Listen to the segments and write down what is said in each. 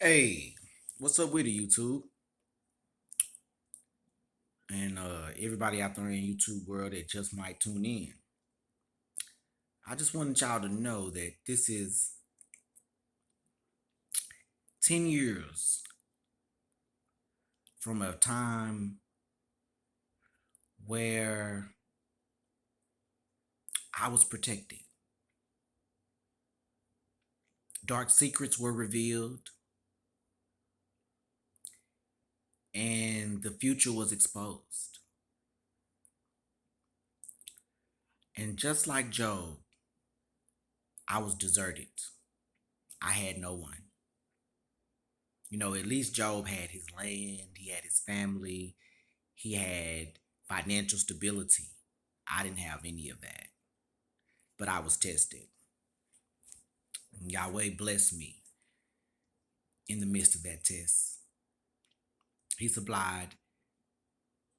Hey, what's up with it, YouTube? And everybody out there in YouTube world that just might tune in. I just wanted y'all to know that this is 10 years from a time where I was protected. Dark secrets were revealed and the future was exposed. And just like Job, I was deserted. I had no one. At least Job had his land, he had his family, he had financial stability. I didn't have any of that, but I was tested. Yahweh blessed me in the midst of that test. He supplied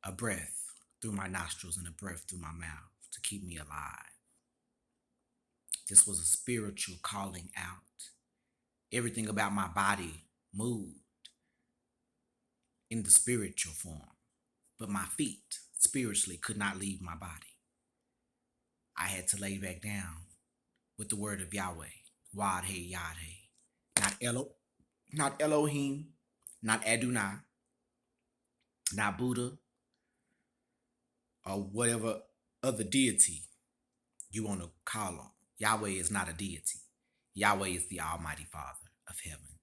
a breath through my nostrils and a breath through my mouth to keep me alive. This was a spiritual calling out. Everything about my body moved in the spiritual form, but my feet spiritually could not leave my body. I had to lay back down with the word of Yahweh. Wad hey yad hey. Not Elohim, not Adonai, not Buddha, or whatever other deity you want to call on. Yahweh is not a deity. Yahweh is the Almighty Father of heaven.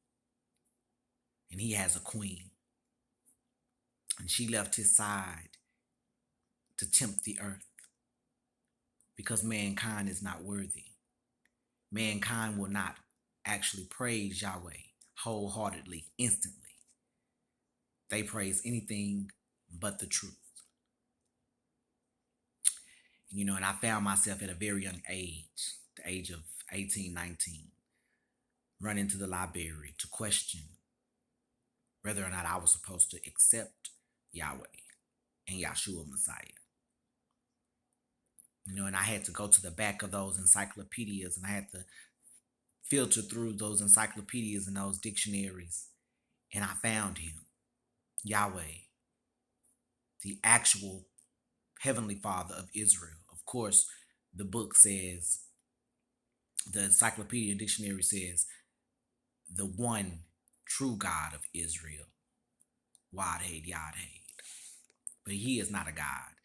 And he has a queen. And she left his side to tempt the earth because mankind is not worthy. Mankind will not actually praise Yahweh wholeheartedly, instantly. They praise anything but the truth. And I found myself at a very young age, the age of 18, 19, running to the library to question whether or not I was supposed to accept Yahweh and Yahshua Messiah. And I had to go to the back of those encyclopedias and I had to filter through those encyclopedias and those dictionaries. And I found him, Yahweh, the actual Heavenly Father of Israel. Of course, the book says, the encyclopedia and dictionary says, the one true God of Israel. Wadhed Yadhed. But he is not a God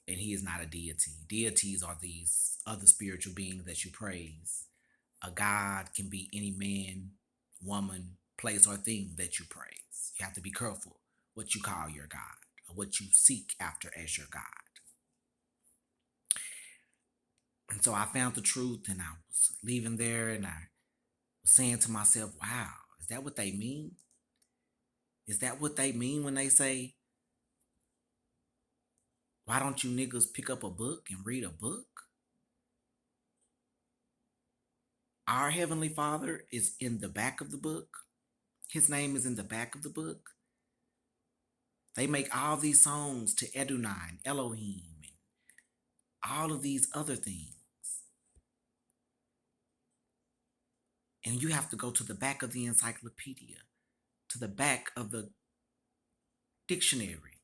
and he is not a deity. Deities are these other spiritual beings that you praise. A God can be any man, woman, place, or thing that you praise. You have to be careful what you call your God or what you seek after as your God. And so I found the truth and I was leaving there and I was saying to myself, wow, is that what they mean? Is that what they mean when they say, why don't you niggas pick up a book and read a book? Our Heavenly Father is in the back of the book. His name is in the back of the book. They make all these songs to Adonai and Elohim and all of these other things. And you have to go to the back of the encyclopedia, to the back of the dictionary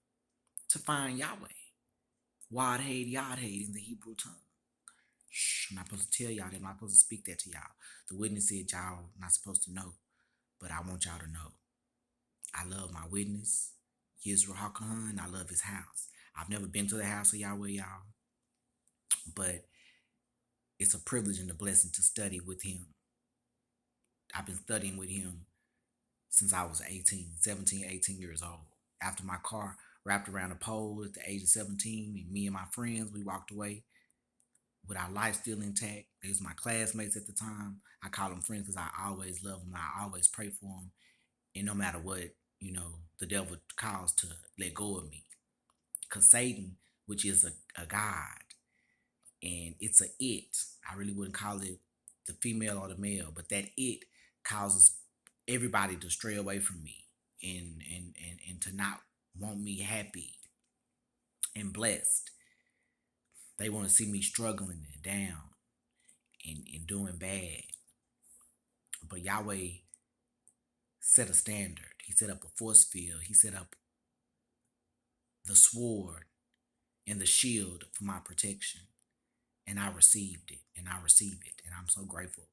to find Yahweh. Wadhed Yadhed in the Hebrew tongue. Shh, I'm not supposed to tell y'all that. I'm not supposed to speak that to y'all. The witness said y'all not supposed to know, but I want y'all to know. I love my witness, Yisrael Hakahan. I love his house. I've never been to the house of Yahweh, y'all, but it's a privilege and a blessing to study with him. I've been studying with him since I was 18, 17, 18 years old. After my car wrapped around a pole at the age of 17, and me and my friends, we walked away with our life still intact. They was my classmates at the time. I call them friends because I always love them. I always pray for them. And no matter what, the devil calls to let go of me. Because Satan, which is a God, and it's a it. I really wouldn't call it the female or the male, but that it causes everybody to stray away from me and to not want me happy and blessed. They want to see me struggling and down and doing bad. But Yahweh set a standard. He set up a force field. He set up the sword and the shield for my protection. And I received it, and I receive it, and I'm so grateful.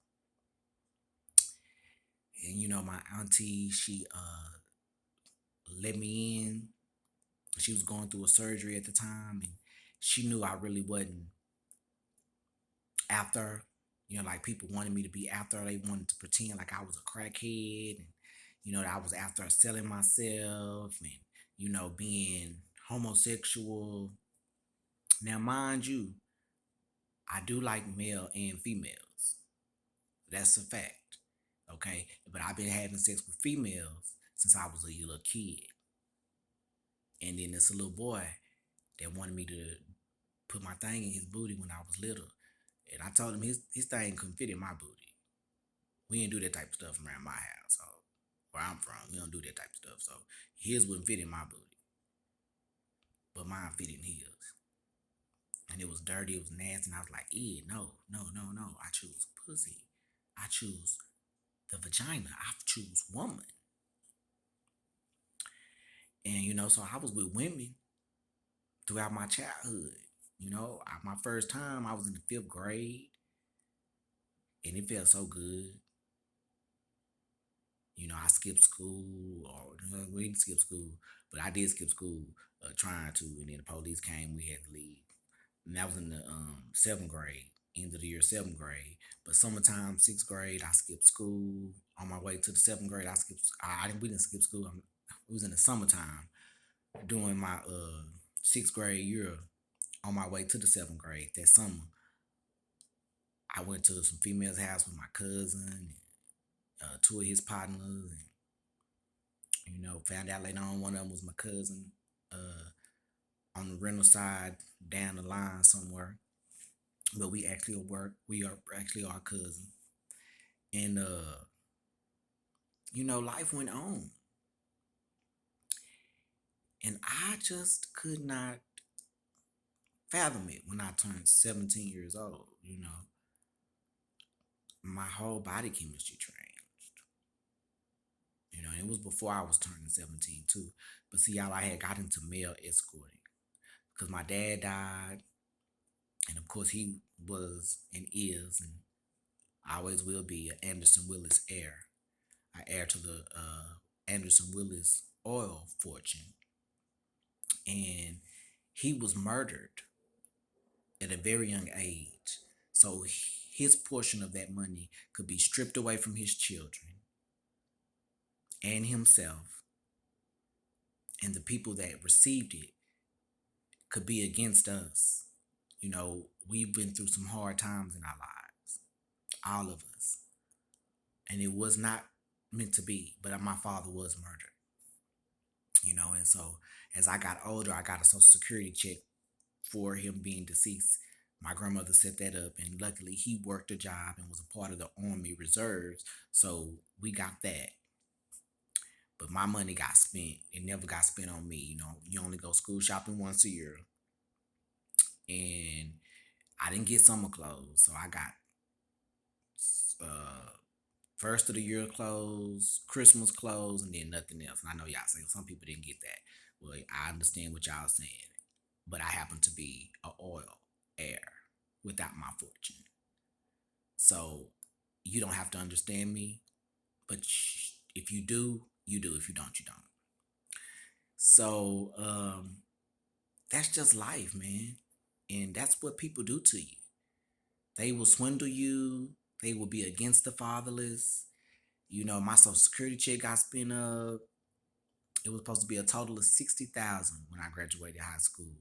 And my auntie, she let me in. She was going through a surgery at the time, and she knew I really wasn't after her. Like people wanted me to be after her. They wanted to pretend like I was a crackhead, and that I was after her selling myself, and being homosexual. Now, mind you, I do like male and females. That's a fact. Okay, but I've been having sex with females since I was a little kid, and then this little boy that wanted me to put my thing in his booty when I was little, and I told him his thing couldn't fit in my booty. We didn't do that type of stuff around my house, so where I'm from, we don't do that type of stuff. So his wouldn't fit in my booty, but mine fit in his, and it was dirty, it was nasty, and I was like, no, no, no, no. I choose pussy. I choose the vagina. I choose woman. And so I was with women throughout my childhood. My first time I was in the fifth grade, and it felt so good. I skipped school, or we didn't skip school, but I did skip school, trying to, and then the police came. We had to leave, and that was in the seventh grade, end of the year, seventh grade. But summertime, sixth grade, I skipped school. On my way to the seventh grade, I skipped. I didn't. We didn't skip school. It was in the summertime during my sixth grade year. On my way to the seventh grade that summer, I went to some female's house with my cousin, and, two of his partners, and found out later on one of them was my cousin, on the rental side down the line somewhere. But we actually work. We are actually our cousin, and life went on, and I just could not fathom it when I turned 17 years old. My whole body chemistry changed. It was before I was turning 17 too. But see, y'all, I had got into male escorting because my dad died, and of course he was and is and always will be an Anderson Willis heir. I heir to the Anderson Willis oil fortune, and he was murdered at a very young age. So his portion of that money could be stripped away from his children and himself, and the people that received it could be against us. We've been through some hard times in our lives, all of us, and it was not meant to be. But my father was murdered, and so as I got older, I got a social security check for him being deceased. My grandmother set that up, and luckily he worked a job and was a part of the Army Reserves, so we got that. But my money got spent. It never got spent on me. You only go school shopping once a year, and I didn't get summer clothes, so I got uh, first of the year clothes, Christmas clothes, and then nothing else. And I know y'all saying some people didn't get that. Well, I understand what y'all saying, but I happen to be a oil heir without my fortune. So you don't have to understand me, but if you do, you do. If you don't, you don't. So that's just life, man. And that's what people do to you. They will swindle you. They will be against the fatherless. My social security check got spent up. It was supposed to be a total of 60,000 when I graduated high school.